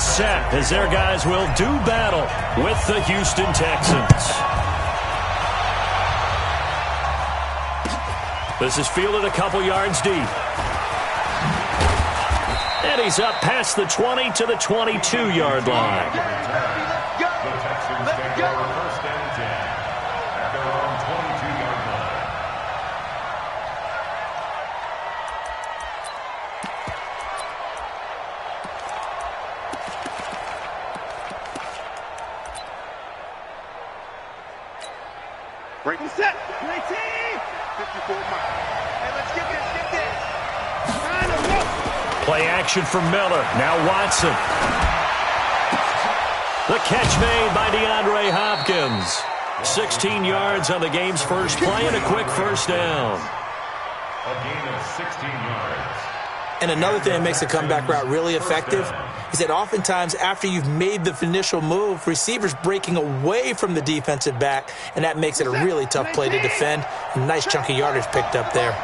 all set as their guys will do battle with the Houston Texans. This is fielded a couple yards deep. And he's up past the 20 to the 22-yard line. Let's go. First and 10 at their own 22-yard line. Break and set. 19. 54 miles. Hey, let's get this. Play action for Miller. Now Watson. The catch made by DeAndre Hopkins. 16 yards on the game's first play and a quick first down. A gain of 16 yards. And another thing that makes a comeback route really effective is that oftentimes after you've made the initial move, receivers breaking away from the defensive back, and that makes it a really tough play to defend. A nice chunk of yardage picked up there.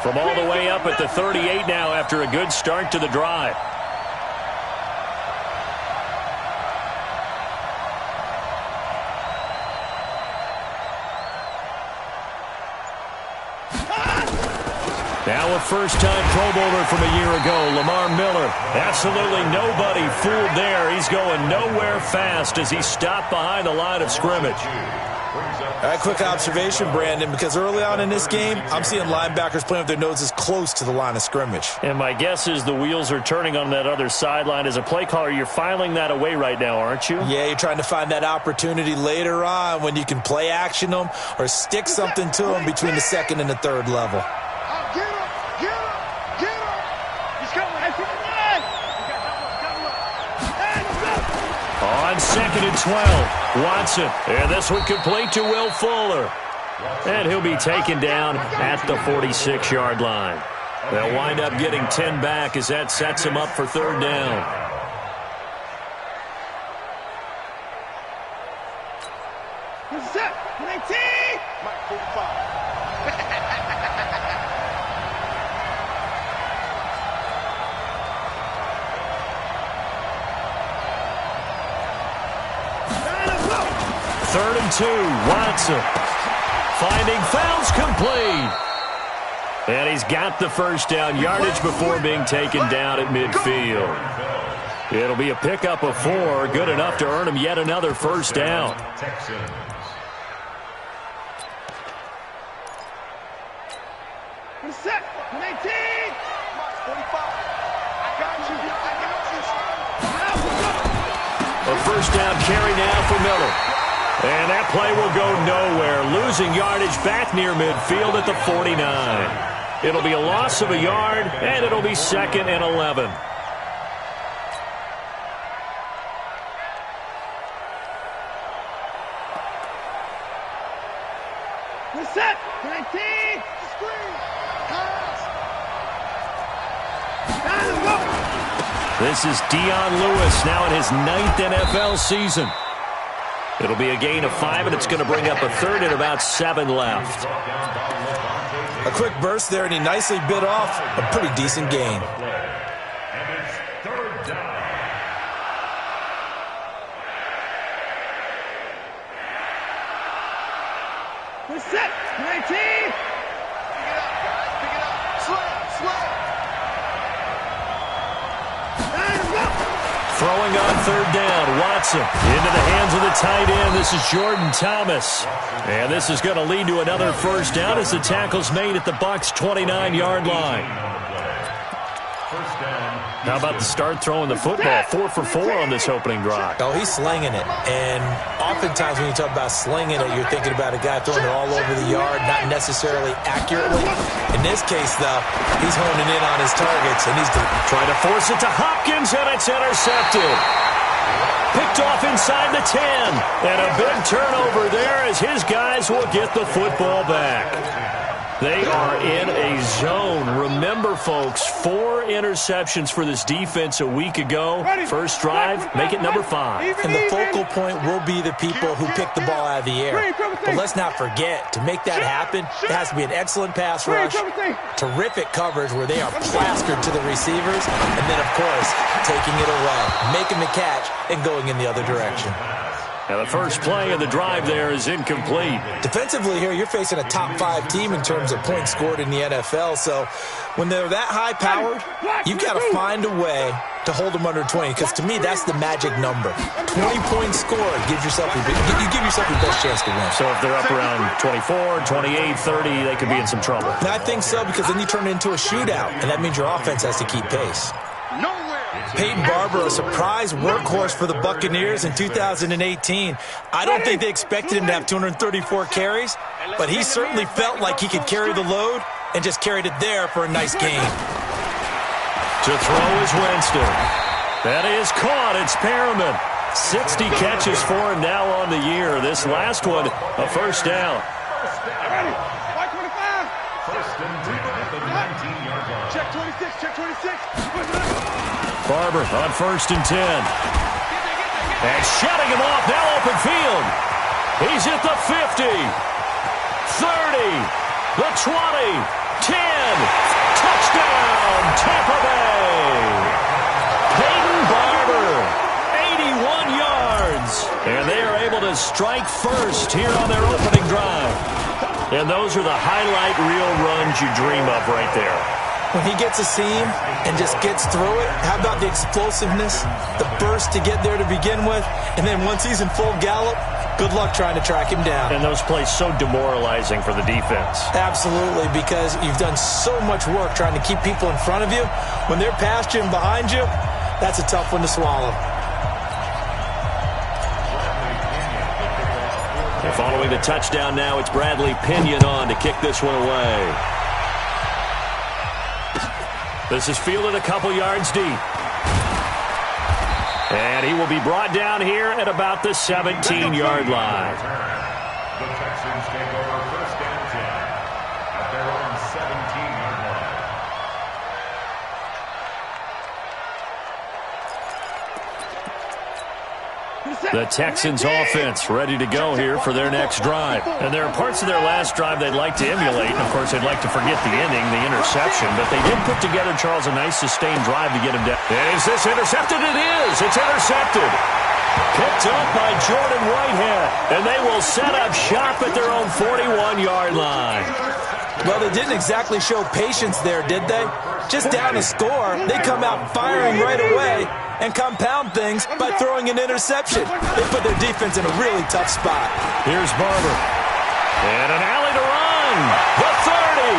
From all the way up at the 38 now after a good start to the drive. Now a first-time Pro Bowler from a year ago, Lamar Miller. Absolutely nobody fooled there. He's going nowhere fast as he stopped behind the line of scrimmage. A quick observation, Brandon, because early on in this game, I'm seeing linebackers playing with their noses close to the line of scrimmage. And my guess is the wheels are turning on that other sideline. As a play caller, you're filing that away right now, aren't you? Yeah, you're trying to find that opportunity later on when you can play action them or stick something to them between the second and the third level. On 2nd and 12, Watson. And this one complete to Will Fuller. And he'll be taken down at the 46-yard line. They'll wind up getting 10 back as that sets him up for third down. Set. 19. Mike 45. Third and 2, Watson. Finding Fouls complete. And he's got the first down yardage before being taken down at midfield. It'll be a pickup of 4, good enough to earn him yet another first down. Set. 19. 45. I got you. A first down carry now for Miller. And that play will go nowhere, losing yardage back near midfield at the 49. It'll be a loss of a yard, and it'll be 2nd and 11. We're set. 19. Screen. Pass. This is Dion Lewis now in his 9th NFL season. It'll be a gain of 5, and it's going to bring up a third and about 7 left. A quick burst there, and he nicely bit off a pretty decent gain. And it's third down. We're set. 19. Pick it up, guys. Pick it up. Slow. Throwing on third down, Watson into the hands of the tight end. This is Jordan Thomas. And this is going to lead to another first down as the tackle's made at the Bucs' 29-yard line. How about the start throwing the football? 4 for 4 on this opening drive. Oh, he's slinging it. And oftentimes when you talk about slinging it, you're thinking about a guy throwing it all over the yard, not necessarily accurately. In this case, though, he's honing in on his targets, and he's trying to force it to Hopkins, and it's intercepted. Picked off inside the 10. And a big turnover there as his guys will get the football back. They are in a zone. Remember, folks, 4 interceptions for this defense a week ago. First drive, make it number 5. And the focal point will be the people who pick the ball out of the air. But let's not forget, to make that happen, it has to be an excellent pass rush, terrific coverage where they are plastered to the receivers, and then, of course, taking it away, making the catch, and going in the other direction. Now the first play of the drive there is incomplete. Defensively here, you're facing a top 5 team in terms of points scored in the NFL. So when they're that high-powered, you've got to find a way to hold them under 20. Because to me, that's the magic number. 20 points scored gives yourself you give yourself your best chance to win. So if they're up around 24, 28, 30, they could be in some trouble. And I think so, because then you turn it into a shootout, and that means your offense has to keep pace. Peyton Barber, a surprise workhorse for the Buccaneers in 2018. I don't think they expected him to have 234 carries, but he certainly felt like he could carry the load and just carried it there for a nice gain. To throw is Winston. That is caught. It's Perriman. 60 catches for him now on the year. This last one, a first down. First and 10 at the 19-yard line. Check 26, check 26. Barber on first and 10. And shutting him off, now open field. He's at the 50, 30, the 20, 10. Touchdown, Tampa Bay. Peyton Barber, 81 yards. And they are able to strike first here on their opening drive. And those are the highlight reel runs you dream of right there. When he gets a seam and just gets through it, how about the explosiveness, the burst to get there to begin with, and then once he's in full gallop, good luck trying to track him down. And those plays so demoralizing for the defense. Absolutely, because you've done so much work trying to keep people in front of you. When they're past you and behind you, that's a tough one to swallow. And following the touchdown now, it's Bradley Pinion on to kick this one away. This is fielded a couple yards deep. And he will be brought down here at about the 17-yard line. The Texans take over first and 10 at their own 17-yard line. The Texans offense ready to go here for their next drive. And there are parts of their last drive they'd like to emulate. And, of course, they'd like to forget the ending, the interception. But they did put together, Charles, a nice sustained drive to get him down. Is this intercepted? It is. It's intercepted. Picked up by Jordan Whitehead. And they will set up shop at their own 41-yard line. Well, they didn't exactly show patience there, did they? Just down a score, they come out firing right away and compound things by throwing an interception. They put their defense in a really tough spot. Here's Barber. And an alley to run. The 30.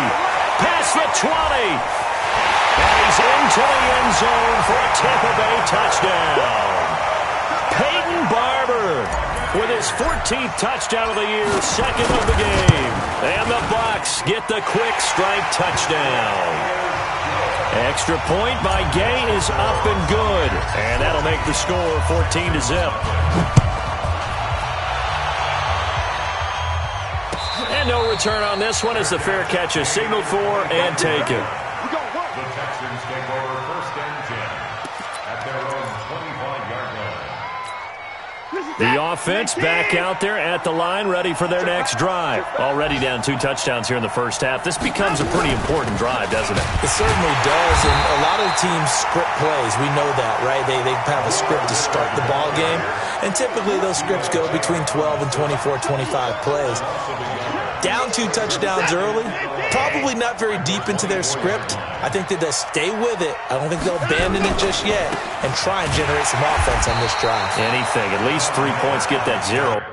Past the 20. And he's into the end zone for a Tampa Bay touchdown. Peyton Barber with his 14th touchdown of the year, second of the game. And the Bucs get the quick strike touchdown. Extra point by Gay is up and good. And that'll make the score 14-0. And no return on this one as the fair catch is signaled for and taken. The Texans take over first and 10 at their own 25-yard line. The offense back out there at the line, ready for their next drive. Already down 2 touchdowns here in the first half. This becomes a pretty important drive, doesn't it? It certainly does, and a lot of the teams script plays. We know that, right? They have a script to start the ball game, and typically those scripts go between 12 and 24, 25 plays. Down 2 touchdowns early, probably not very deep into their script. I think that they'll stay with it. I don't think they'll abandon it just yet and try and generate some offense on this drive. Anything, at least 3 points, get that 0.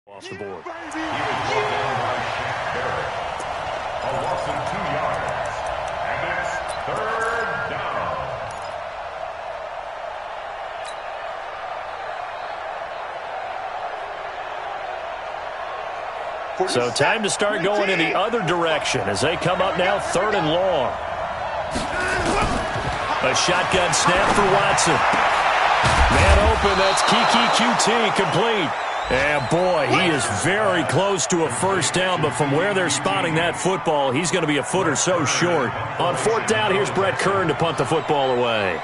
Off the board. He was brought down by Shaq Barrett. A loss of 2 yards. And it's 3rd down. So time to start going in the other direction as they come up now 3rd and long. A shotgun snap for Watson. Man open, that's Kiki QT complete. And boy, he is very close to a first down, but from where they're spotting that football, he's going to be a foot or so short. On 4th down, here's Brett Kern to punt the football away.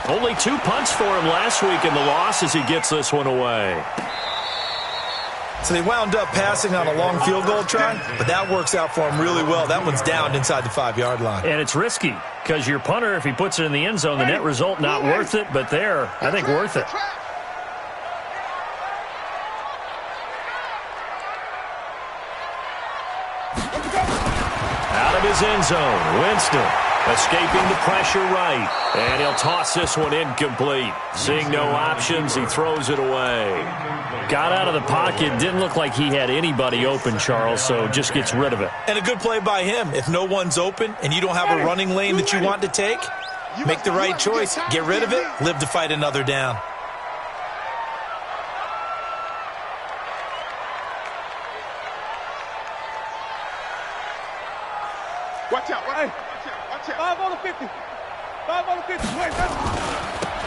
Only 2 punts for him last week in the loss as he gets this one away. So they wound up passing on a long field goal try, but that works out for him really well. That one's down inside the 5-yard line. And it's risky because your punter, if he puts it in the end zone, the net result not worth it, but there, I think worth it. Out of his end zone, Winston escaping the pressure right, and he'll toss this one incomplete. Seeing no options, he throws it away. Got out of the pocket, didn't look like he had anybody open, Charles, so just gets rid of it. And a good play by him. If no one's open and you don't have a running lane that you want to take, make the right choice. Get rid of it, live to fight another down. Watch out, watch out. 5 on the 50. 5 on the 50.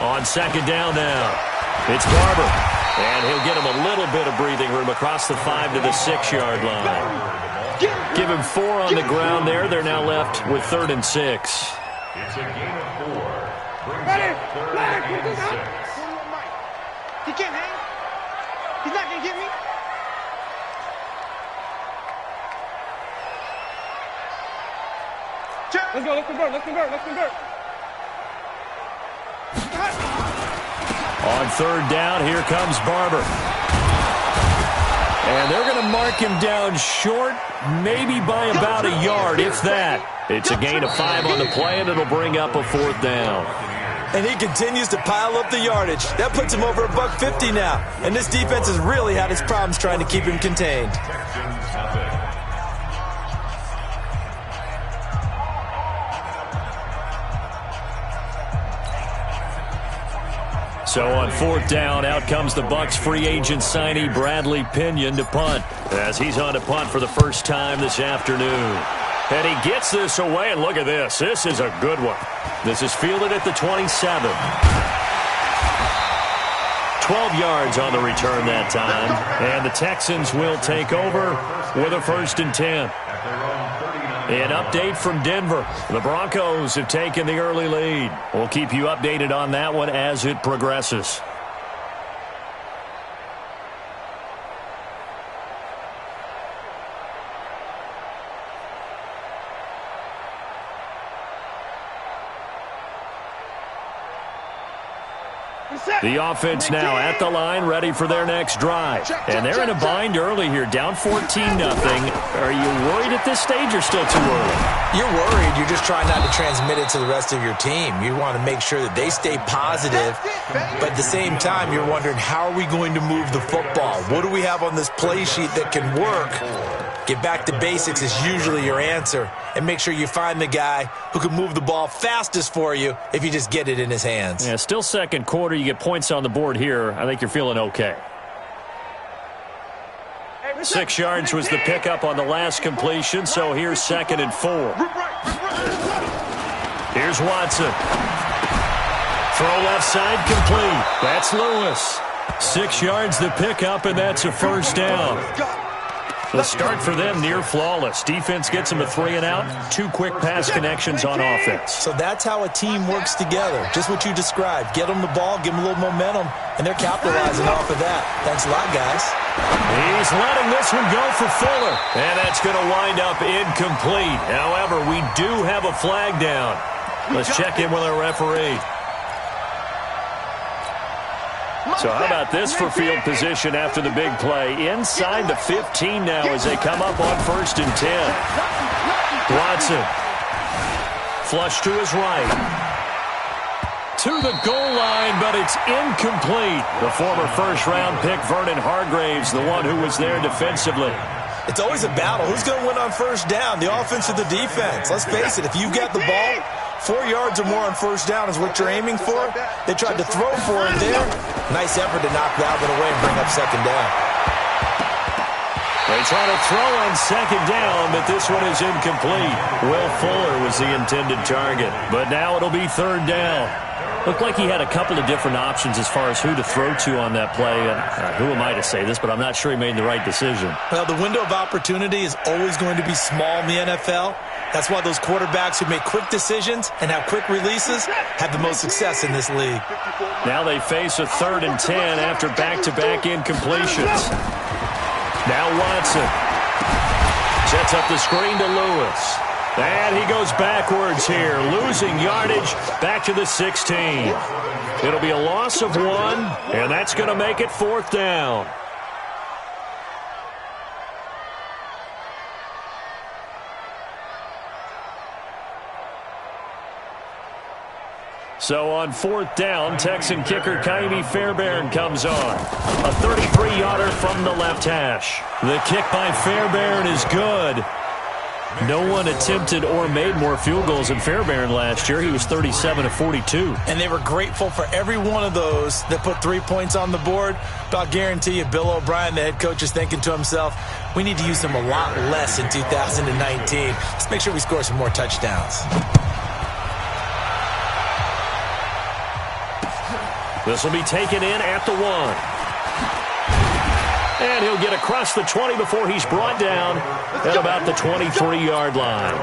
On 2nd down now, it's Barber. And he'll get him a little bit of breathing room across the 5 to the 6-yard line. Give him 4 on the ground there. They're now left with 3rd and 6. It's a gain of 4. Brings up 3rd and 6. He can't hang. He's not going to get me. Let's go, let's convert, let's convert, let's convert. On 3rd down, here comes Barber. And they're going to mark him down short, maybe by about a yard, if that. It's a gain of 5 on the play, and it'll bring up a 4th down. And he continues to pile up the yardage. That puts him over $150 now. And this defense has really had its problems trying to keep him contained. So on 4th down, out comes the Bucs free agent signee Bradley Pinion to punt, as he's on to punt for the first time this afternoon. And he gets this away, and look at this. This is a good one. This is fielded at the 27. 12 yards on the return that time, and the Texans will take over with a 1st and 10. An update from Denver. The Broncos have taken the early lead. We'll keep you updated on that one as it progresses. The offense now at the line, ready for their next drive. And they're in a bind early here, down 14-0. Are you worried at this stage or still too early? You're worried. You're just trying not to transmit it to the rest of your team. You want to make sure that they stay positive, but at the same time, you're wondering, how are we going to move the football? What do we have on this play sheet that can work? Get back to basics is usually your answer, and make sure you find the guy who can move the ball fastest for you if you just get it in his hands. Yeah, still 2nd quarter. You get points on the board here. I think you're feeling okay. 6 yards was the pickup on the last completion, so here's 2nd and 4. Here's Watson. Throw left side complete. That's Lewis. 6 yards the pickup, and that's a 1st down. The start for them near flawless. Defense gets them a 3 and out. 2 quick pass connections on offense. So that's how a team works together. Just what you described. Get them the ball, give them a little momentum, and they're capitalizing off of that. Thanks a lot, guys. He's letting this one go for Fuller. And that's going to wind up incomplete. However, we do have a flag down. Let's check in with our referee. So how about this for field position after the big play? Inside the 15 now as they come up on 1st and 10. Watson. Flush to his right. to the goal line, but it's incomplete. The former first-round pick, Vernon Hargreaves, the one who was there defensively. It's always a battle. Who's going to win on first down, the offense or the defense? Let's face it, if you've got the ball, 4 yards or more on first down is what you're aiming for. They tried to throw for it there. Nice effort to knock that one away and bring up second down. They try to throw on second down, but this one is incomplete. Will Fuller was the intended target, but now it'll be third down. Looked like he had a couple of different options as far as who to throw to on that play. And who am I to say this, but I'm not sure he made the right decision. Well, the window of opportunity is always going to be small in the NFL. That's why those quarterbacks who make quick decisions and have quick releases have the most success in this league. Now they face a 3rd and 10 after back-to-back incompletions. Now Watson sets up the screen to Lewis. And he goes backwards here, losing yardage back to the 16. It'll be a loss of 1, and that's going to make it 4th down. So on 4th down, Texan kicker Ka'imi Fairbairn comes on. A 33-yarder from the left hash. The kick by Fairbairn is good. No one attempted or made more field goals than Fairbairn last year. He was 37 of 42. And they were grateful for every one of those that put 3 points on the board. But I'll guarantee you, Bill O'Brien, the head coach, is thinking to himself, we need to use them a lot less in 2019. Let's make sure we score some more touchdowns. This will be taken in at the 1. And he'll get across the 20 before he's brought down at about the 23-yard line.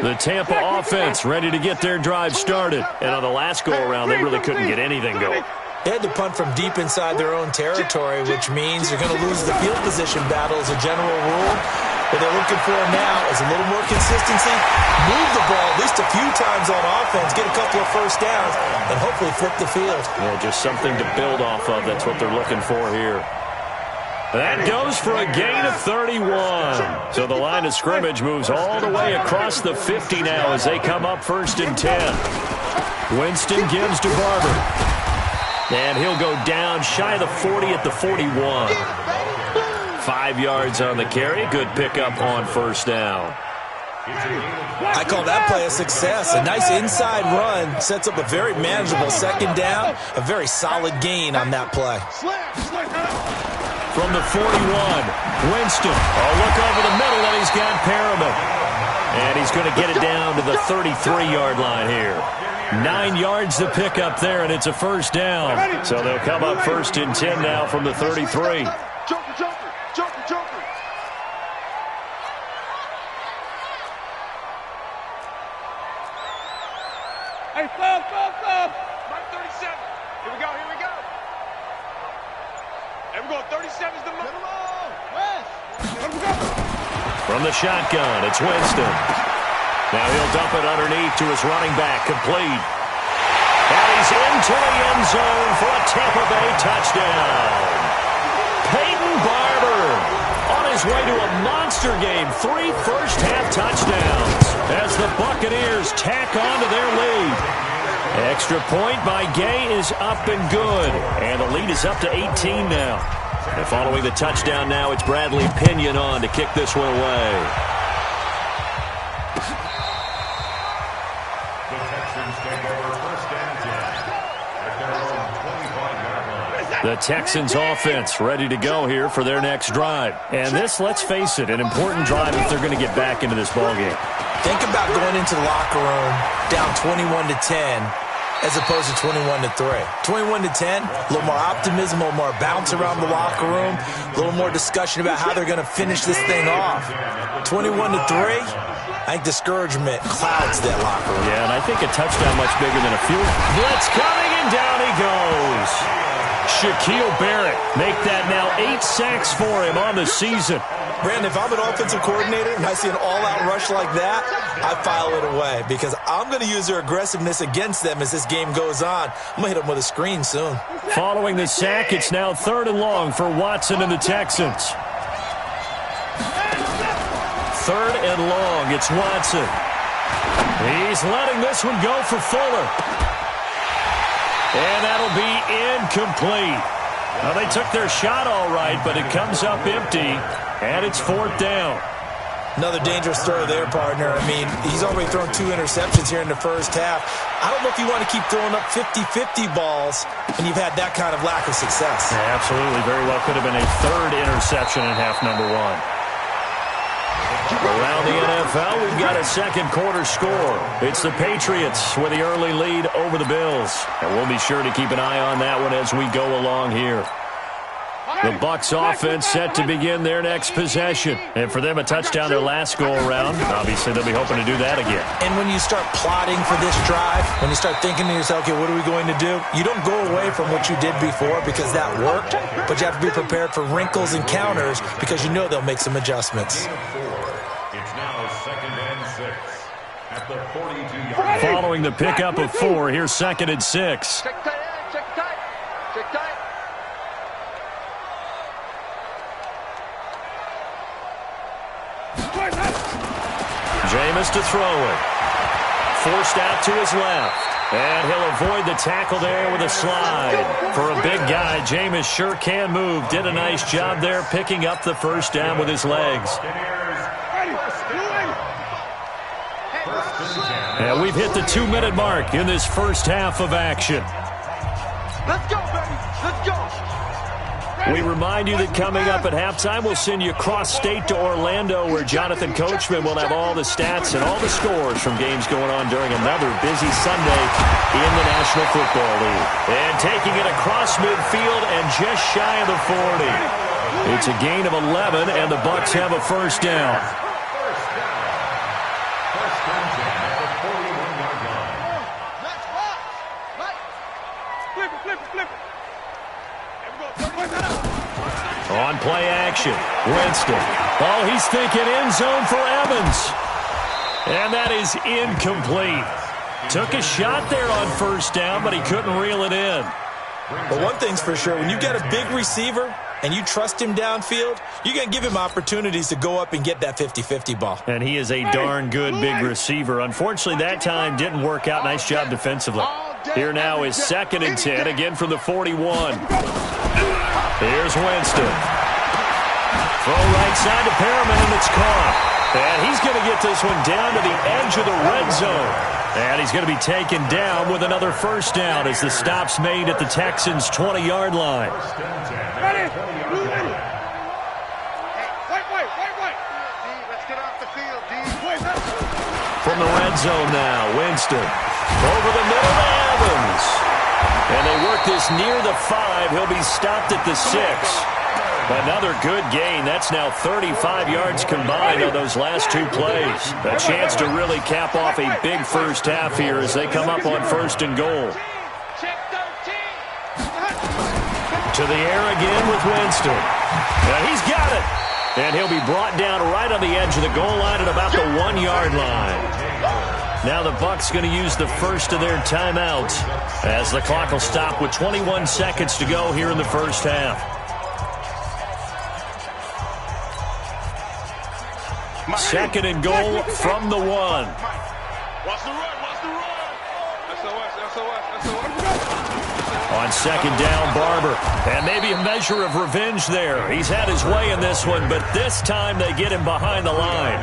The Tampa offense ready to get their drive started. And on the last go-around, they really couldn't get anything going. They had to punt from deep inside their own territory, which means you're going to lose the field position battle as a general rule. What they're looking for now is a little more consistency, move the ball at least a few times on offense, get a couple of first downs, and hopefully flip the field. Yeah, just something to build off of. That's what they're looking for here. That goes for a gain of 31. So the line of scrimmage moves all the way across the 50 now as they come up 1st and 10. Winston gives to Barber. And he'll go down shy of the 40 at the 41. 5 yards on the carry. Good pickup on first down. I call that play a success. A nice inside run sets up a very manageable second down. A very solid gain on that play. From the 41, Winston. A look over the middle, and he's got Perriman. And he's going to get it down to the 33-yard line here. 9 yards to pick up there, and it's a first down. So they'll come up 1st and 10 now from the 33. Hey, stop. Mark 37. Here we go. Hey, we're going 37 is the middle. From the shotgun, it's Winston. Now he'll dump it underneath to his running back, complete. And he's into the end zone for a Tampa Bay touchdown. Peyton Barber on his way to a monster game. 3 first-half touchdowns as the Buccaneers tack on to their lead. Extra point by Gay is up and good. And the lead is up to 18 now. And following the touchdown now, it's Bradley Pinion on to kick this one away. The Texans take over 1st and 10 at their own 25-yard line. The Texans offense ready to go here for their next drive. And this, let's face it, an important drive if they're going to get back into this ballgame. Think about going into the locker room down 21-10 as opposed to 21-3. 21-10, a little more optimism, a little more bounce around the locker room, a little more discussion about how they're going to finish this thing off. 21-3, I think discouragement clouds that locker room. Yeah, and I think a touchdown much bigger than a field. Blitz coming, and down he goes. Shaquille Barrett make that now 8 sacks for him on the season. Brandon, if I'm an offensive coordinator and I see an all-out rush like that, I file it away because I'm going to use their aggressiveness against them as this game goes on. I'm going to hit them with a screen soon. Following the sack, it's now 3rd and long for Watson and the Texans. 3rd and long. It's Watson. He's letting this one go for Fuller. And that'll be incomplete. Well, they took their shot all right, but it comes up empty, and it's 4th down. Another dangerous throw there, partner. I mean, he's already thrown 2 interceptions here in the first half. I don't know if you want to keep throwing up 50-50 balls when you've had that kind of lack of success. Yeah, absolutely. Very well could have been a 3rd interception in half number 1. Around the NFL, we've got a second quarter score. It's the Patriots with the early lead over the Bills. And we'll be sure to keep an eye on that one as we go along here. The Bucs offense set to begin their next possession. And for them, a touchdown their last go-around. Obviously, they'll be hoping to do that again. And when you start plotting for this drive, when you start thinking to yourself, okay, what are we going to do? You don't go away from what you did before because that worked, but you have to be prepared for wrinkles and counters because you know they'll make some adjustments. It's now 2nd and 6 at the 42-yard. Following the pickup of 4, here's 2nd and 6. Check tight, check tight, check tight. Jameis to throw it. Forced out to his left. And he'll avoid the tackle there with a slide. For a big guy, Jameis sure can move. Did a nice job there picking up the first down with his legs. And we've hit the 2-minute mark in this first half of action. Let's go, baby. Let's go. We remind you that coming up at halftime, we'll send you cross-state to Orlando, where Jonathan Coachman will have all the stats and all the scores from games going on during another busy Sunday in the National Football League. And taking it across midfield and just shy of the 40. It's a gain of 11, and the Bucs have a first down. On play action, Winston. Oh, he's thinking end zone for Evans. And that is incomplete. Took a shot there on first down, but he couldn't reel it in. But one thing's for sure, when you got a big receiver and you trust him downfield, you're going to give him opportunities to go up and get that 50-50 ball. And he is a darn good big receiver. Unfortunately, that time didn't work out. Nice job defensively. Here now is 2nd and 10, again from the 41. Here's Winston. Throw right side to Perriman, and it's caught. And he's going to get this one down to the edge of the red zone. And he's going to be taken down with another first down as the stop's made at the Texans' 20-yard line. Ready? Ready? Wait. Let's get off the field, D. From the red zone now, Winston. Over the middle to Evans. And they work this near the 5. He'll be stopped at the 6. Another good gain. That's now 35 yards combined on those last 2 plays. A chance to really cap off a big first half here as they come up on 1st and goal. To the air again with Winston. Now he's got it. And he'll be brought down right on the edge of the goal line at about the 1-yard line. Now the Bucs going to use the first of their timeouts as the clock will stop with 21 seconds to go here in the first half. 2nd and goal from the 1. Watch the run. On 2nd down, Barber. And maybe a measure of revenge there. He's had his way in this one, but this time they get him behind the line.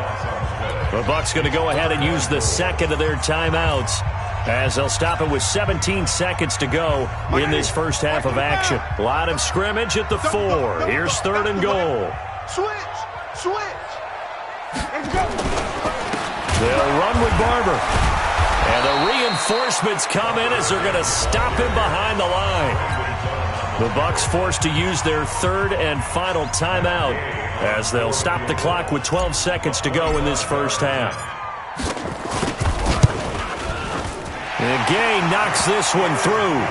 The Bucs going to go ahead and use the 2nd of their timeouts as they'll stop it with 17 seconds to go in this first half of action. Line of scrimmage at the 4. Here's 3rd and goal. Switch. They'll run with Barber. And the reinforcements come in as they're going to stop him behind the line. The Bucs forced to use their 3rd and final timeout as they'll stop the clock with 12 seconds to go in this first half. And Gay knocks this one through.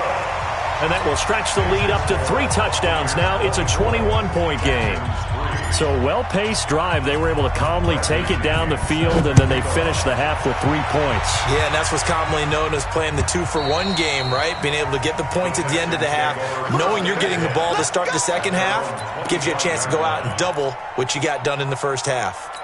And that will stretch the lead up to 3 touchdowns now. It's a 21-point game. So a well-paced drive. They were able to calmly take it down the field, and then they finished the half with 3 points. Yeah, and that's what's commonly known as playing the 2-for-1 game, right? Being able to get the points at the end of the half, knowing you're getting the ball to start the second half, gives you a chance to go out and double what you got done in the first half.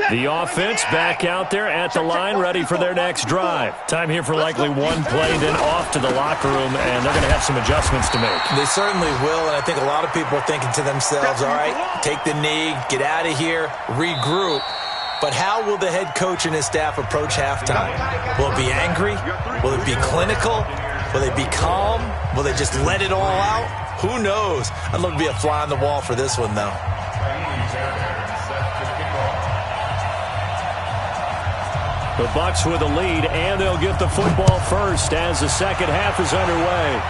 The offense back out there at the line, ready for their next drive. Time here for likely one play, then off to the locker room, and they're going to have some adjustments to make. They certainly will, and I think a lot of people are thinking to themselves, all right, take the knee, get out of here, regroup. But how will the head coach and his staff approach halftime? Will it be angry? Will it be clinical? Will they be calm? Will they just let it all out? Who knows? I'd love to be a fly on the wall for this one, though. The Bucs with a lead, and they'll get the football first as the second half is underway.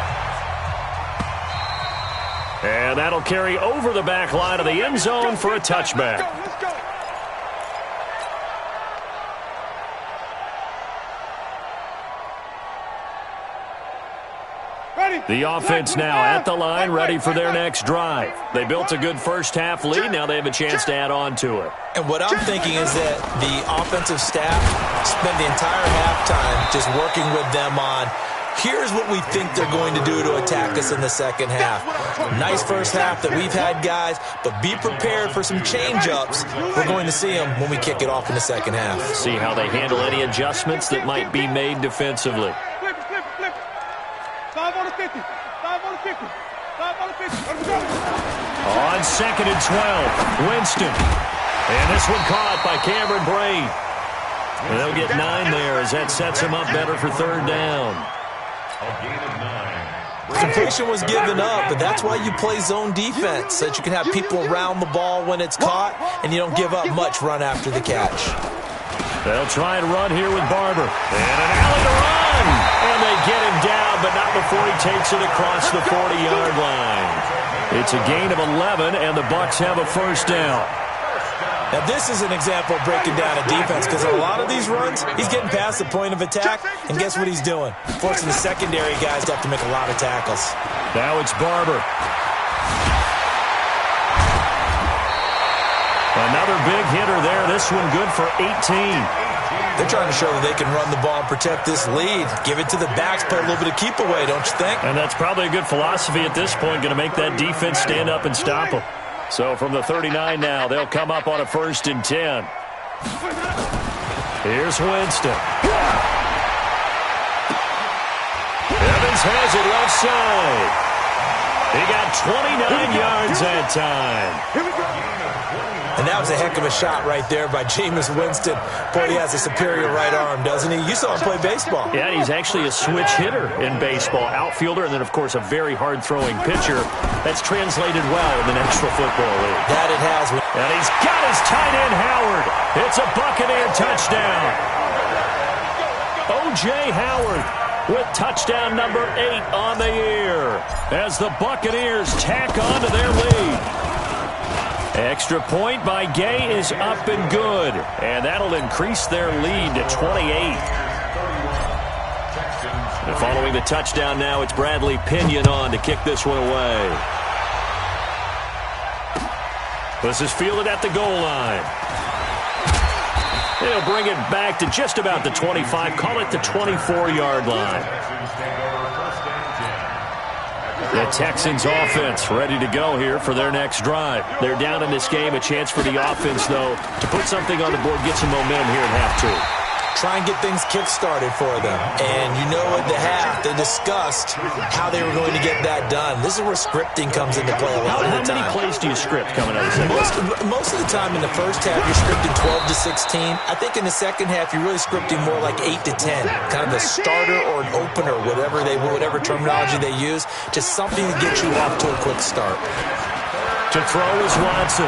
And that'll carry over the back line of the end zone for a touchback. Let's go. The offense now at the line, ready for their next drive. They built a good first-half lead. Now they have a chance to add on to it. And what I'm thinking is that the offensive staff spent the entire halftime just working with them on, here's what we think they're going to do to attack us in the second half. Nice first half that we've had, guys, but be prepared for some change-ups. We're going to see them when we kick it off in the second half. See how they handle any adjustments that might be made defensively. Flip it. 5 on the 50. 5 on the 50. 5 on the 50. Let's go. On 2nd and 12, Winston. And this one caught by Cameron Brate. And they'll get 9 there as that sets him up better for third down. A gain of 9. Completion was given up, but that's why you play zone defense, so that you can have people around the ball when it's caught, and you don't give up much run after the catch. They'll try and run here with Barber. And an alley to run. And they get him down, but not before he takes it across the 40-yard line. It's a gain of 11, and the Bucs have a first down. Now, this is an example of breaking down a defense, because a lot of these runs, he's getting past the point of attack, and guess what he's doing? Forcing the secondary guys to have to make a lot of tackles. Now it's Barber. Another big hitter there. This one good for 18. They're trying to show that they can run the ball and protect this lead. Give it to the backs, play a little bit of keep away, don't you think? And that's probably a good philosophy at this point, going to make that defense stand up and stop them. So from the 39 now, they'll come up on a 1st and 10. Here's Winston. Evans has it left side. He got 29 yards that time. And that was a heck of a shot right there by Jameis Winston. Boy, he has a superior right arm, doesn't he? You saw him play baseball. Yeah, he's actually a switch hitter in baseball. Outfielder, and then, of course, a very hard-throwing pitcher. That's translated well in the National Football League. That it has. And he's got his tight end, Howard. It's a Buccaneer touchdown. O.J. Howard with touchdown number 8 on the year as the Buccaneers tack on to their lead. Extra point by Gay is up and good, and that'll increase their lead to 28. And following the touchdown now, it's Bradley Pinion on to kick this one away. This is fielded at the goal line. They'll bring it back to just about the 25, call it the 24-yard line. The Texans offense ready to go here for their next drive. They're down in this game. A chance for the offense, though, to put something on the board, get some momentum here at half 2. Try and get things kick-started for them. And you know at the half, they discussed how they were going to get that done. This is where scripting comes into play a lot of the time. How many plays do you script coming out of the second half? Most of the time in the first half, you're scripting 12 to 16. I think in the second half, you're really scripting more like 8 to 10. Kind of a starter or an opener, whatever terminology they use. Just something to get you off to a quick start. To throw is Watson.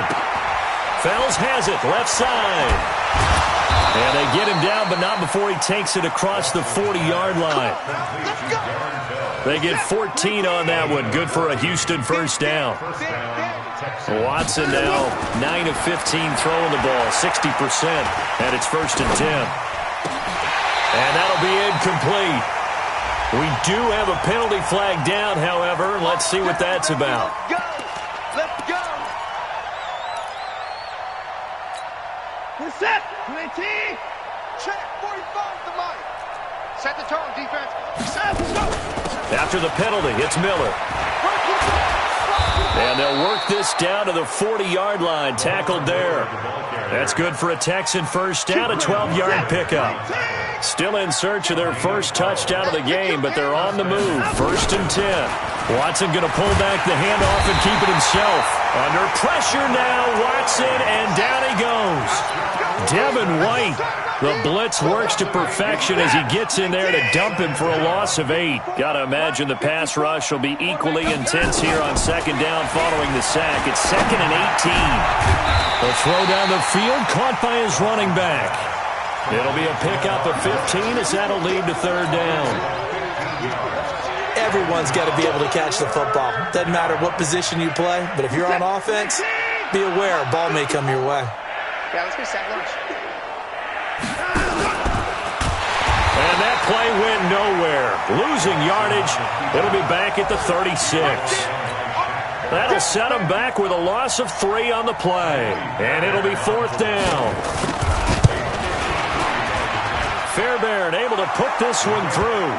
Fells has it, left side. And they get him down, but not before he takes it across the 40-yard line. They get 14 on that one. Good for a Houston first down. Watson now 9 of 15 throwing the ball, 60%. And it's 1st and 10. And that'll be incomplete. We do have a penalty flag down, however. Let's see what that's about. Let's go. We're set. 20. Check. 45 to Mike. Set the tone, defense. Set. Let's go. After the penalty, it's Miller. And they'll work this down to the 40-yard line, tackled there. That's good for a Texan first down, a 12-yard pickup. Still in search of their first touchdown of the game, but they're on the move. 1st and 10. Watson going to pull back the handoff and keep it himself. Under pressure now, Watson, and down he goes. Devin White, the blitz works to perfection as he gets in there to dump him for a loss of 8. Got to imagine the pass rush will be equally intense here on 2nd down following the sack. It's 2nd and 18. The throw down the field, caught by his running back. It'll be a pickup of 15 as that'll lead to 3rd down. Everyone's got to be able to catch the football. Doesn't matter what position you play, but if you're on offense, be aware a ball may come your way. Yeah, let's go sack lunch. And that play went nowhere. Losing yardage. It'll be back at the 36. That'll set him back with a loss of 3 on the play. And it'll be 4th down. Fairbairn able to put this one through.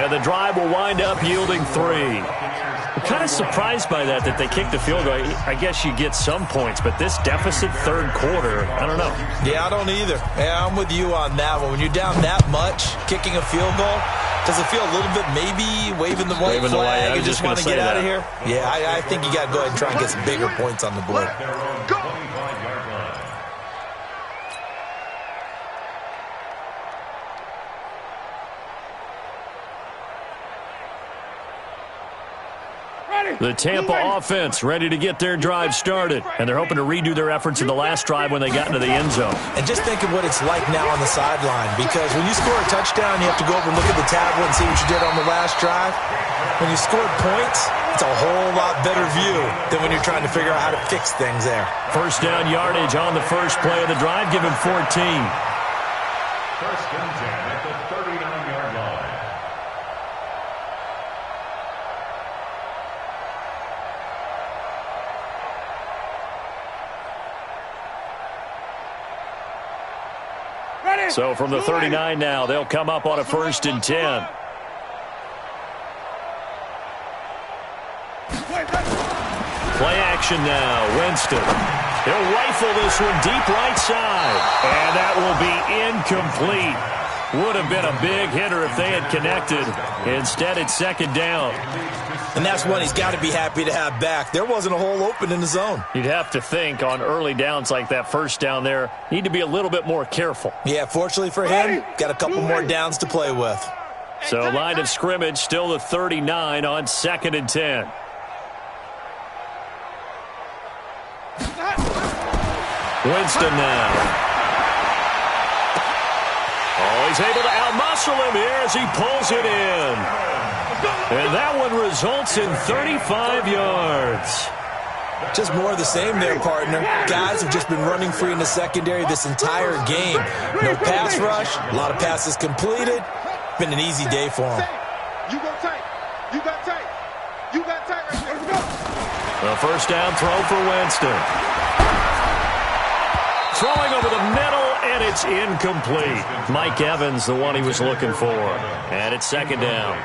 And the drive will wind up yielding 3. I'm kind of surprised by that they kicked the field goal. I guess you get some points, but this deficit 3rd quarter, I don't know. Yeah, I don't either. Yeah, I'm with you on that one. When you're down that much, kicking a field goal, does it feel a little bit maybe waving the white flag and just want to get out of here? Yeah, I think you got to go ahead and try and get some bigger points on the board. The Tampa offense ready to get their drive started, and they're hoping to redo their efforts in the last drive when they got into the end zone. And just think of what it's like now on the sideline, because when you score a touchdown, you have to go over and look at the tablet and see what you did on the last drive. When you scored points, it's a whole lot better view than when you're trying to figure out how to fix things there. 1st down yardage on the first play of the drive, give him 14. 1st and 10 at the 39-yard line. So from the 39 now, they'll come up on a 1st and 10. Play action now. Winston. He'll rifle this one deep right side. And that will be incomplete. Would have been a big hitter if they had connected. Instead, it's 2nd down. And that's one he's got to be happy to have back. There wasn't a hole open in the zone. You'd have to think on early downs like that 1st down there, need to be a little bit more careful. Yeah, fortunately for him, got a couple more downs to play with. So line of scrimmage still the 39 on 2nd and 10. Winston now. Oh, he's able to outmuscle him here as he pulls it in. And that one results in 35 yards. Just more of the same there, partner. Guys have just been running free in the secondary this entire game. No pass rush, a lot of passes completed. Been an easy day for them. You go tight. You got tight. You got tight right there. Let's go. A 1st down throw for Winston. Throwing over the middle, and it's incomplete. Mike Evans, the one he was looking for. And it's 2nd down.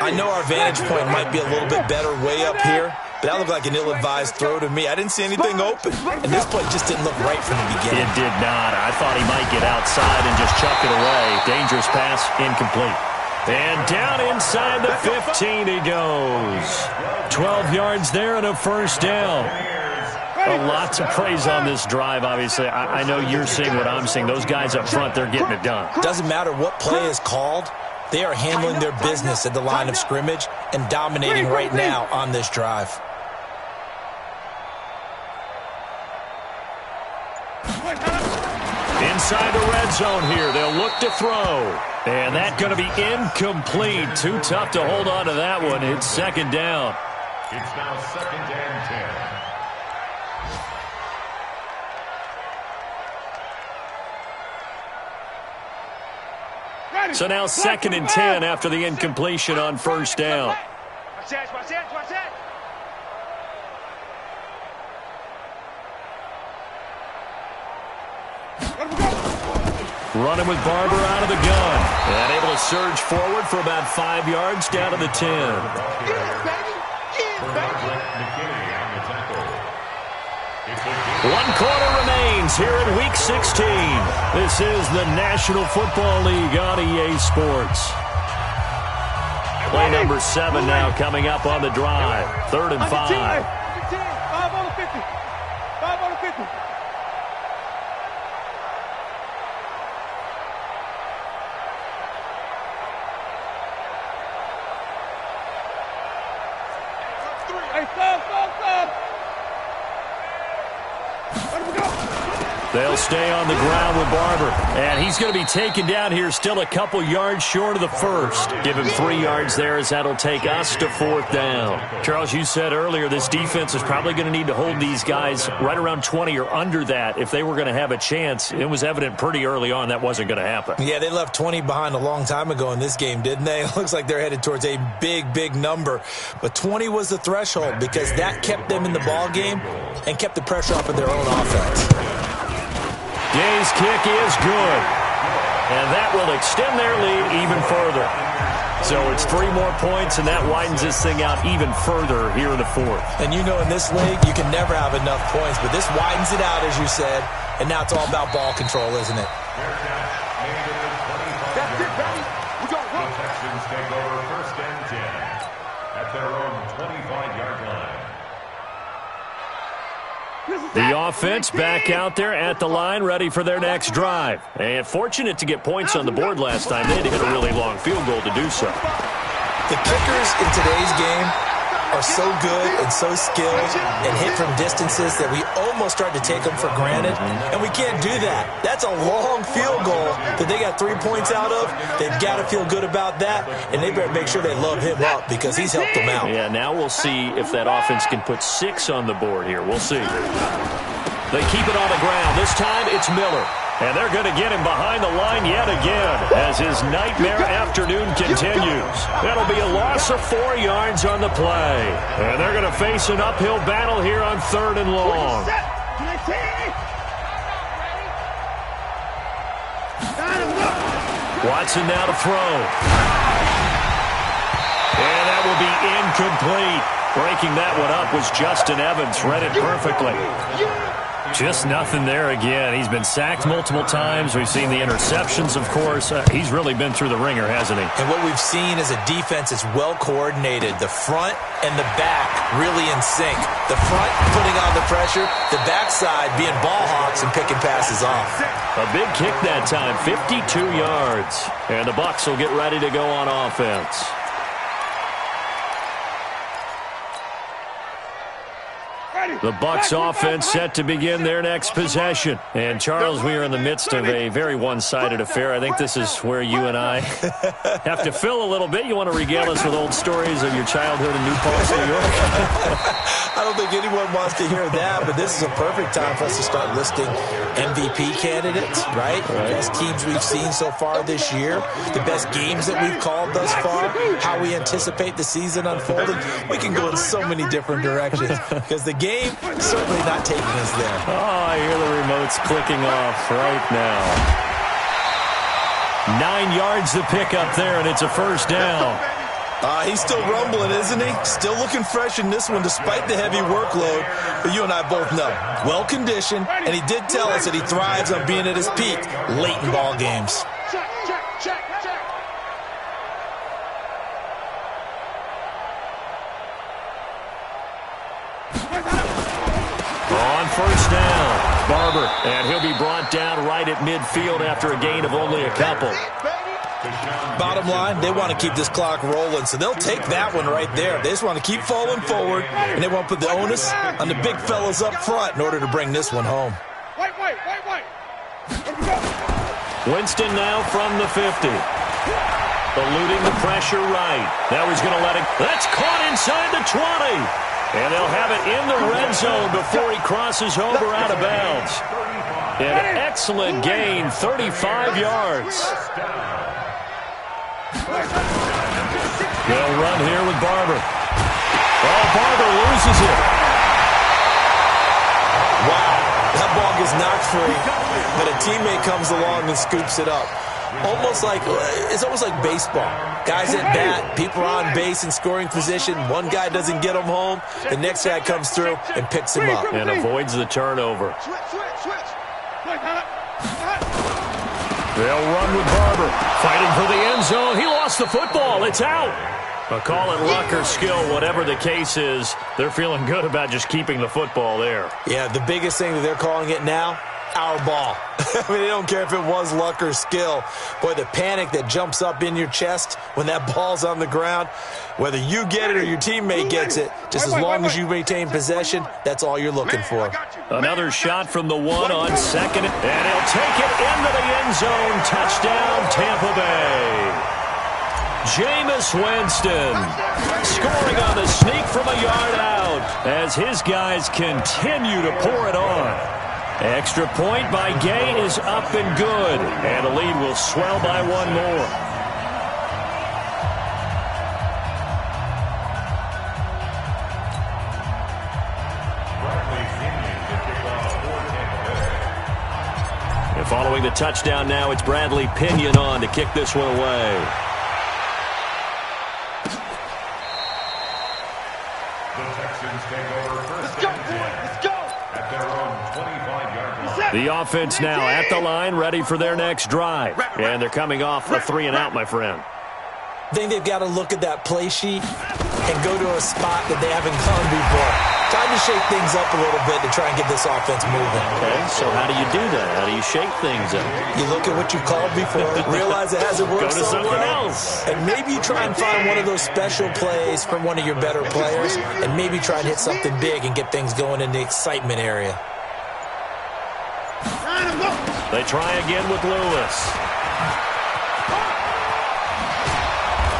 I know our vantage point might be a little bit better way up here, but that looked like an ill-advised throw to me. I didn't see anything open, and this play just didn't look right from the beginning. It did not. I thought he might get outside and just chuck it away. Dangerous pass, incomplete. And down inside the 15 he goes. 12 yards there and a 1st down. A lot to praise on this drive, obviously. I know you're seeing what I'm seeing. Those guys up front, they're getting it done. Doesn't matter what play is called. They are handling their business at the line of scrimmage and dominating right now on this drive. Inside the red zone here. They'll look to throw. And that's going to be incomplete. Too tough to hold on to that one. It's 2nd down. It's now 2nd and 10. So now 2nd and 10 after the incompletion on 1st down. Watch that, watch that, watch that. Running with Barber out of the gun. And able to surge forward for about 5 yards down to the 10. Yeah, baby. Yeah. 1 quarter remains here in Week 16. This is the National Football League on EA Sports. Play number 7 now coming up on the drive. 3rd and 5. 5 on the 50. 5 on the 50. Hey, stop. Let him go. They'll stay on the ground with Barber. And he's going to be taken down here still a couple yards short of the first. Give him 3 yards there as that'll take us to 4th down. Charles, you said earlier this defense is probably going to need to hold these guys right around 20 or under that if they were going to have a chance. It was evident pretty early on that wasn't going to happen. Yeah, they left 20 behind a long time ago in this game, didn't they? It looks like they're headed towards a big number. But 20 was the threshold because that kept them in the ball game and kept the pressure off of their own offense. Gay's kick is good. And that will extend their lead even further. So it's 3 more points, and that widens this thing out even further here in the 4th. And you know in this league, you can never have enough points, but this widens it out, as you said, and now it's all about ball control, isn't it? That's it, baby. We got The Texans take over 1st and 10 at their own 25-yard line. The offense back out there at the line, ready for their next drive. And fortunate to get points on the board last time. They had to hit a really long field goal to do so. The kickers in today's game are so good and so skilled and hit from distances that we almost start to take them for granted, and we can't do that. That's a long field goal that they got 3 points out of. They've got to feel good about that, and they better make sure they love him up because he's helped them out. Yeah, now we'll see if that offense can put 6 on the board here. We'll see. They keep it on the ground. This time it's Miller. And they're going to get him behind the line yet again as his nightmare afternoon continues. That'll be a loss of 4 yards on the play. And they're going to face an uphill battle here on 3rd and long. Watson now to throw. And that will be incomplete. Breaking that one up was Justin Evans. Read it perfectly. Just nothing there again. He's been sacked multiple times. We've seen the interceptions, of course. He's really been through the ringer, hasn't he? And what we've seen is a defense that's well coordinated. The front and the back really in sync. The front putting on the pressure, the backside being ball hawks and picking passes off. A big kick that time, 52 yards. And the Bucs will get ready to go on offense. The Bucs offense set to begin their next possession. And, Charles, we are in the midst of a very one-sided affair. I think this is where you and I have to fill a little bit. You want to regale us with old stories of your childhood in New Paltz, New York? I don't think anyone wants to hear that, but this is a perfect time for us to start listing MVP candidates, right? The best teams we've seen so far this year, the best games that we've called thus far, how we anticipate the season unfolding. We can go in so many different directions because the game certainly not taking us there. Oh, I hear the remotes clicking off right now. 9 yards to pick up there, and it's a 1st down. He's still rumbling, isn't he? Still looking fresh in this one despite the heavy workload. But you and I both know, well-conditioned, and he did tell us that he thrives on being at his peak late in ball games. Check. On 1st down, Barber, and he'll be brought down right at midfield after a gain of only a couple. Bottom line, they want to keep this clock rolling, so they'll take that one right there. They just want to keep falling forward, and they want to put the onus on the big fellas up front in order to bring this one home. Wait. Winston now from the 50. Eluding the pressure right. Now he's going to let it. That's caught inside the 20. And they'll have it in the red zone before he crosses over out of bounds. An excellent gain, 35 yards. They'll run here with Barber. Oh, Barber loses it. Wow, that ball gets knocked free, but a teammate comes along and scoops it up. almost like baseball. Guys at bat, people are on base in scoring position. One guy doesn't get them home. The next guy comes through and picks him up. And avoids the turnover. They'll run with Barber. Fighting for the end zone. He lost the football. It's out. But call it luck or skill, whatever the case is, they're feeling good about just keeping the football there. Yeah, the biggest thing that they're calling it now, our ball. I mean, they don't care if it was luck or skill. Boy, the panic that jumps up in your chest when that ball's on the ground, whether you get it or your teammate gets it, just as long as you maintain possession, that's all you're looking for. Another shot from the one on second, and he'll take it into the end zone. Touchdown, Tampa Bay. Jameis Winston scoring on the sneak from a yard out as his guys continue to pour it on. Extra point by Gay is up and good, and the lead will swell by one more. And following the touchdown now, it's Bradley Pinion on to kick this one away. The offense now at the line, ready for their next drive. And they're coming off a 3-and-out, my friend. I think they've got to look at that play sheet and go to a spot that they haven't gone before. Time to shake things up a little bit to try and get this offense moving. Okay, so how do you do that? How do you shake things up? You look at what you called before, realize it hasn't worked Go to something else. And maybe you try and find one of those special plays from one of your better players, and maybe try and hit something big and get things going in the excitement area. They try again with Lewis.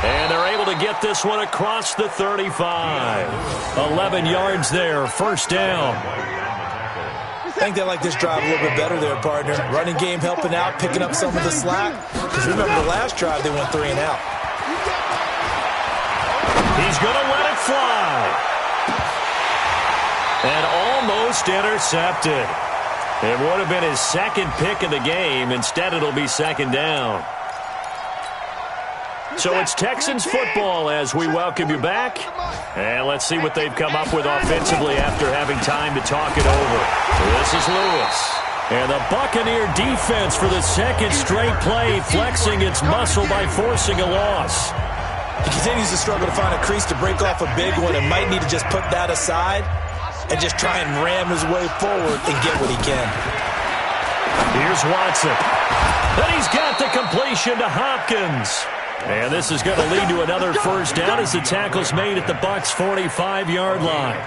And they're able to get this one across the 35. 11 yards there, first down. I think they like this drive a little bit better there, partner. Running game helping out, picking up some of the slack. Because remember, the last drive they went 3-and-out. He's going to let it fly. And almost intercepted. It would have been his second pick of the game. Instead, it'll be second down. So it's Texans football as we welcome you back. And let's see what they've come up with offensively after having time to talk it over. This is Lewis. And the Buccaneer defense for the second straight play, flexing its muscle by forcing a loss. He continues to struggle to find a crease to break off a big one and might need to just put that aside and just try and ram his way forward and get what he can. Here's Watson. And he's got the completion to Hopkins. And this is going to lead to another first down as the tackle's made at the Bucs' 45-yard line.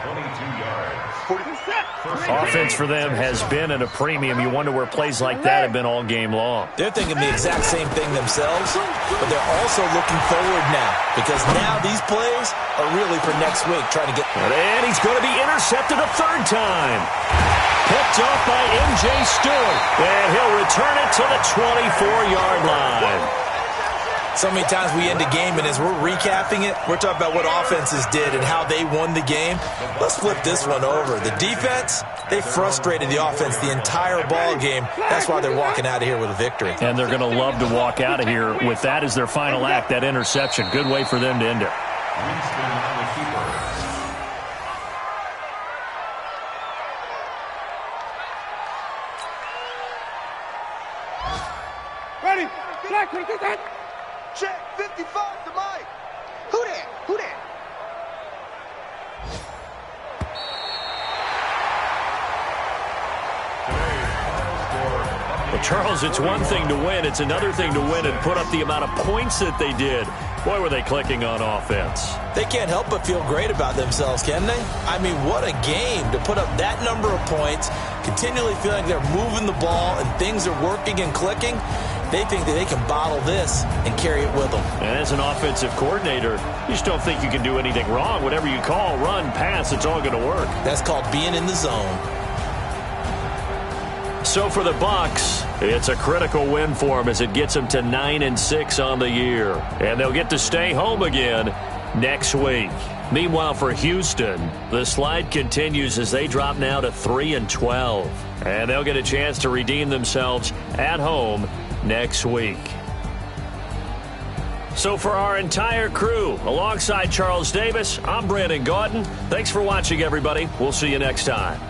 Offense for them has been at a premium. You wonder where plays like that have been all game long. They're thinking the exact same thing themselves, but they're also looking forward now because now these plays are really for next week, trying to get... And he's going to be intercepted a third time. Picked up by M.J. Stewart. And he'll return it to the 24-yard line. So many times we end a game, and as we're recapping it, we're talking about what offenses did and how they won the game. Let's flip this one over. The defense, they frustrated the offense the entire ball game. That's why they're walking out of here with a victory. And they're going to love to walk out of here with that as their final act, that interception. Good way for them to end it. Ready? Check 55 to Mike. Who that? Who that? Well, Charles, it's one thing to win. It's another thing to win and put up the amount of points that they did. Boy, were they clicking on offense. They can't help but feel great about themselves, can they? I mean, what a game to put up that number of points, continually feeling like they're moving the ball and things are working and clicking. They think that they can bottle this and carry it with them. And as an offensive coordinator, you just don't think you can do anything wrong. Whatever you call, run, pass, it's all going to work. That's called being in the zone. So for the Bucs, it's a critical win for them as it gets them to 9-6 on the year. And they'll get to stay home again next week. Meanwhile, for Houston, the slide continues as they drop now to 3-12. And they'll get a chance to redeem themselves at home next week. So for our entire crew, alongside Charles Davis, I'm Brandon Gaudin. Thanks for watching, everybody. We'll see you next time.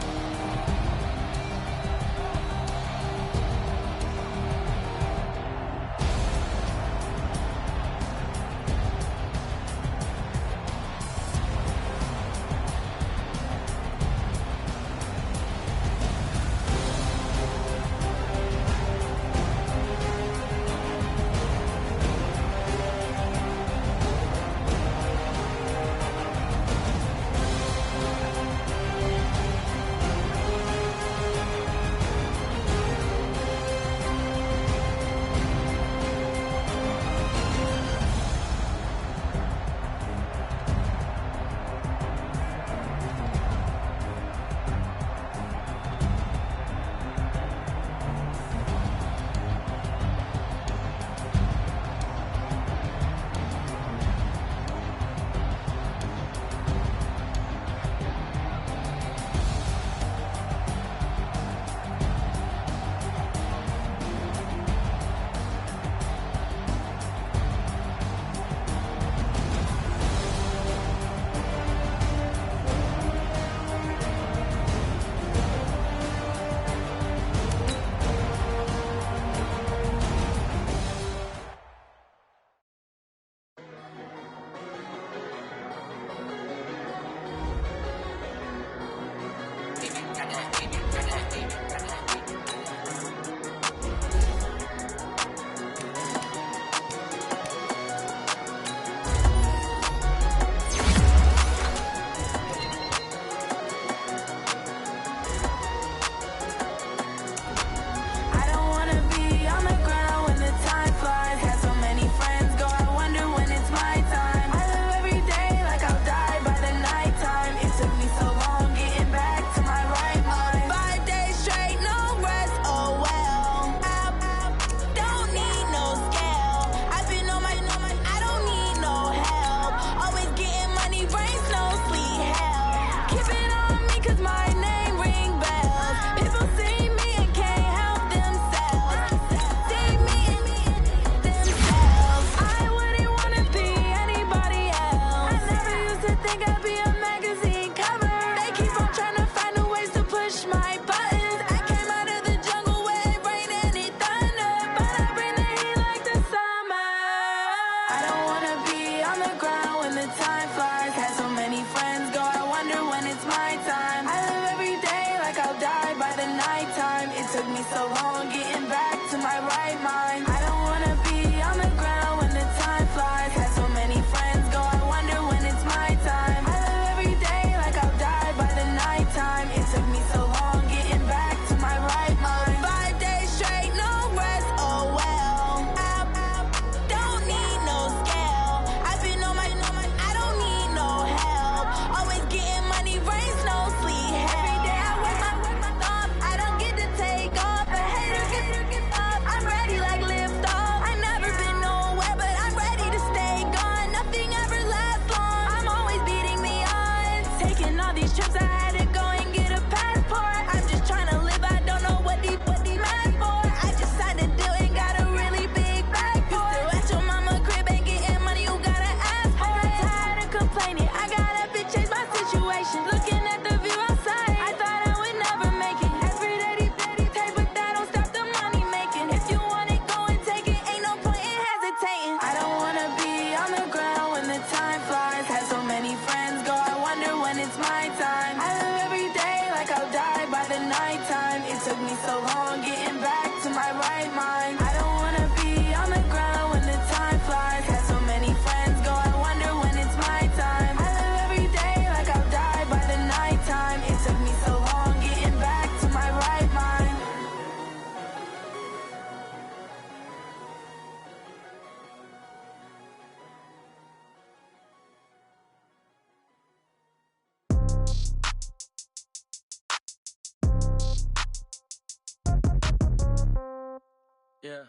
Yeah.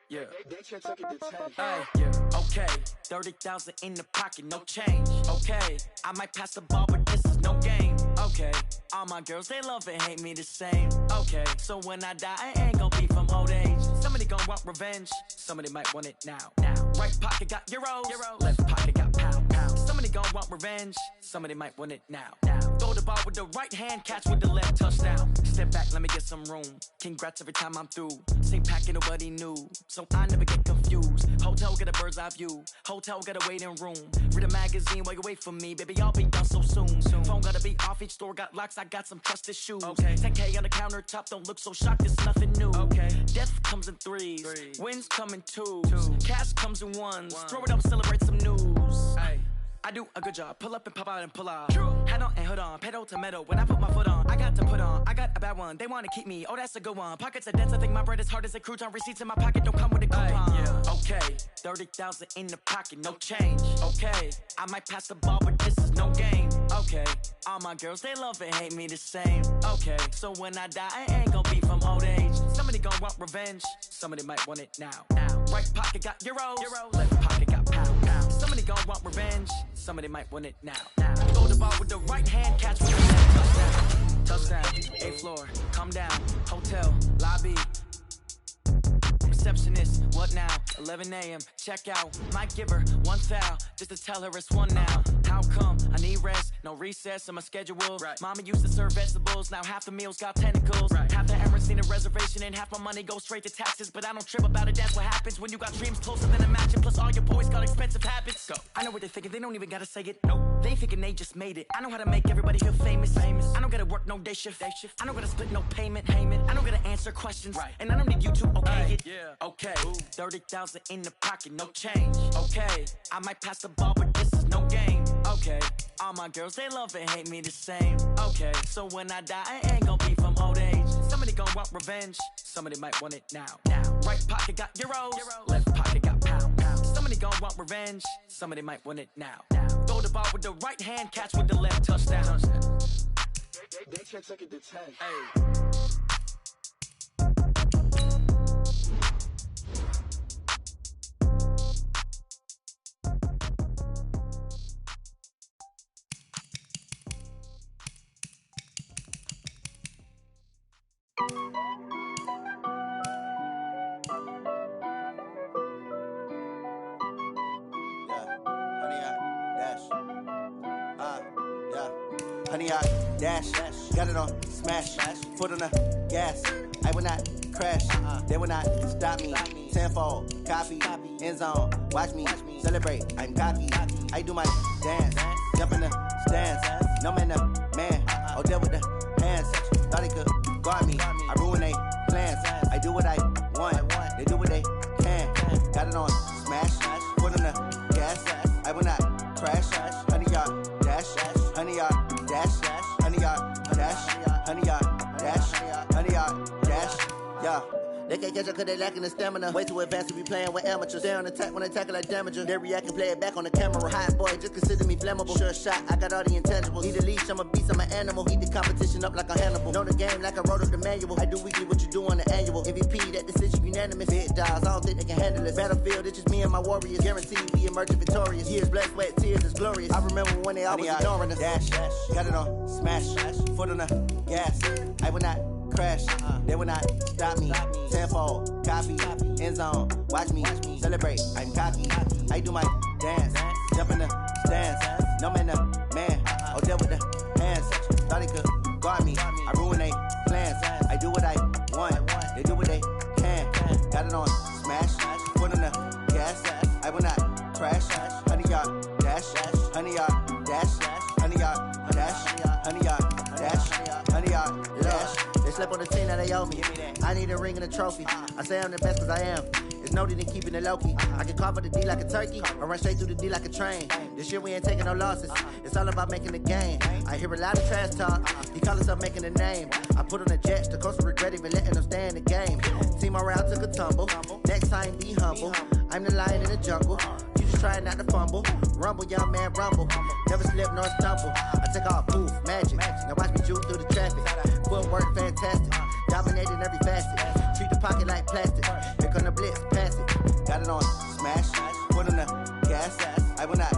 Yeah. Hey, yeah. Okay. 30,000 in the pocket, no change. Okay. I might pass the ball, but this is no game. Okay, all my girls, they love and hate me the same. Okay, so when I die, I ain't gon' be from old age. Somebody gon' want revenge, somebody might want it now. Right pocket got euros, left pocket got pound. Somebody gon' want revenge, somebody might want it now. Throw the ball with the right hand, catch with the left, touchdown. Step back, let me get some room. Congrats every time I'm through. Same packet, nobody knew, so I never get confused. Hotel get a bird's eye view, hotel got a waiting room. Read a magazine while you wait for me, baby, I'll be done so soon. Phone gotta be off, each store got locks, I got some trusted shoes. 10K on the countertop, don't look so shocked, it's nothing new. Death comes in threes, wins come in twos, cash comes in ones. Throw it up, celebrate some news. I do a good job, pull up and pop out and pull out. Head on and hood on, pedal to metal. When I put my foot on, I got to put on. I got a bad one, they wanna keep me, oh that's a good one. Pockets are dense, I think my bread is hard as a crouton. Receipts in my pocket don't come with a coupon. Okay, 30,000 in the pocket, no change. Okay, I might pass the ball, but this is no game. Okay, all my girls, they love and hate me the same. Okay, so when I die, I ain't gon' be from old age. Somebody gon' want revenge, somebody might want it now. Right pocket got euros, left pocket got pound. Somebody gon' want revenge, somebody might want it now. Throw the ball with the right hand, catch with the left, touchdown. 8th floor, come down, hotel, lobby. Receptionist, what now? 11 a.m., check out. Might give her one foul, just to tell her it's one now. How come? I need rest, no recess in my schedule. Mama used to serve vegetables, now half the meals got tentacles. Half the Emirates need a reservation and half my money goes straight to taxes. But I don't trip about it, that's what happens when you got dreams closer than a match. And plus all your boys got expensive habits. Go. I know what they're thinking, they don't even gotta say it. Nope. They thinking they just made it. I know how to make everybody feel famous. I don't gotta work no day shift. I don't gotta split no payment. I don't gotta answer questions. And I don't need you to okay it. Okay, 30,000 in the pocket, no change. Okay, I might pass the ball, but this is no game. Okay, all my girls, they love and hate me the same. Okay, so when I die, I ain't gon' be from old age. Somebody gon' want revenge, somebody might want it now. Right pocket got euros, left pocket got pound. Somebody gon' want revenge, somebody might want it now. Throw the ball with the right hand, catch with the left, touchdown. They can't take it to 10. Hey. Honey, I dash, got it on smash, foot on the gas. I will not crash, they will not stop me. Tenfold, copy, end zone, watch me celebrate. I'm cocky, I do my dance, jump in the stands. No man, man, oh there with the hands. Thought he could guard me, I ruin they plans. I do what I want, they do what they can. Got it on smash, foot on the gas. I will not crash, honey, y'all dash, honey, y'all. Dash, honey yard, dash, honey yard, dash, honey yard, dash, yeah. They can't catch up cause they lacking the stamina. Way too advanced to be playing with amateurs. Stay on attack when they tackle like damager. They react and play it back on the camera. Hot boy, just consider me flammable. Sure shot, I got all the intangibles. Need a leash, I'm a beast, I'm an animal. Eat the competition up like a Hannibal. Know the game like I wrote up the manual. I do weekly what you do on the annual. MVP, that decision unanimous. Big dogs, I don't think they can handle it. Battlefield, it's just me and my warriors. Guaranteed we emerging victorious. Years, blood, sweat, tears, it's glorious. I remember when they always ignoring us. Dash, got it on smash, foot on the gas. I will not crash, they will not stop me. Tenfold, copy, end zone, watch me celebrate. I'm cocky, I do my dance, jump in the stands. No man, man, oh there with the hands. Thought he could guard me, I ruin they plans. I do what I want, they do what they can. Got it on smash, foot on the gas. I will not crash, honey yard, dash, honey yard, dash, honey yard, dash, honey yard, dash, honey yard, dash. They slept on the team that they owe me. I need a ring and a trophy. I say I'm the best cause I am. It's noted in keeping it low-key. I can carve up the D like a turkey or run straight through the D like a train. This year we ain't taking no losses. It's all about making the game. I hear a lot of trash talk. He call himself making a name. I put on the jets. The coach regret even letting them stay in the game. Team morale took a tumble. Next time be humble. I'm the lion in the jungle. You just trying not to fumble. Rumble, young man, rumble. Never slip nor stumble. I take off, poof, magic. Now watch me juke through the traffic. Footwork fantastic. Dominating every facet. Treat the pocket like plastic. Here come the blitz, pass it. Got it on smash. Foot on the gas. I will not